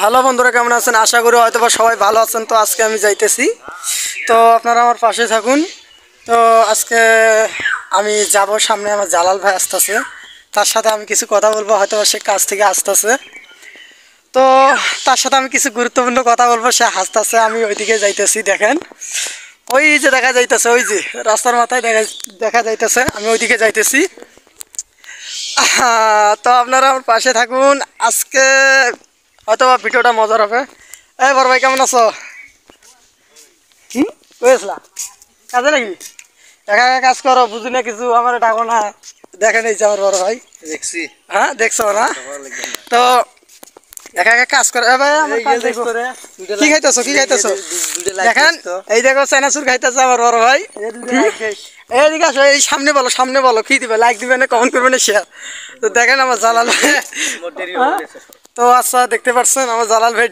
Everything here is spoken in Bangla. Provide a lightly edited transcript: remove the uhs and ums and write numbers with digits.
হ্যালো বন্ধুরা, কেমন আছেন? আশা করি হয়তো বা সবাই ভালো আছেন। তো আজকে আমি যাইতেছি, তো আপনারা আমার পাশে থাকুন। তো আজকে আমি যাব, সামনে আমার জালাল ভাই আসতেছে, তার সাথে আমি কিছু কথা বলবো, হয়তো বা সে কাজ থেকে আসতেছে। তো তার সাথে আমি কিছু গুরুত্বপূর্ণ কথা বলবো, সে হাসতেছে। আমি ওইদিকে যাইতেছি, দেখেন ওই যে দেখা যাইতেছে, ওই যে রাস্তার মাথায় দেখা যাইতেছে, আমি ওইদিকে যাইতেছি। তো আপনারা আমার পাশে থাকুন, আজকে হয়তো বা ভিডিওটা মজার হবে। এই বড় ভাই, কেমন আছো? কি কইসলা কাজে নাকি? একা একা কাজ করো, বুঝি না কিছু, আমার ডাকো না। দেখেন এই যে আমার বড় ভাই, দেখছি। হ্যাঁ দেখছো না? তো একা একা কাজ করে। ভাই আমার কাজ দেখো। কি খাইতেছো, কি খাইতেছো? দেখেন এই দেখো চানাচুর খাইতেছে আমার বড় ভাই। এইদিকে আসো, এই সামনে বলো, সামনে বলো কি দিবে, লাইক দিবে না, কমেন্ট করবে না, শেয়ার। তো দেখেন আমার জালাল ভাই। তো আচ্ছা, দেখতে পাচ্ছেন আমার জালাল ভাই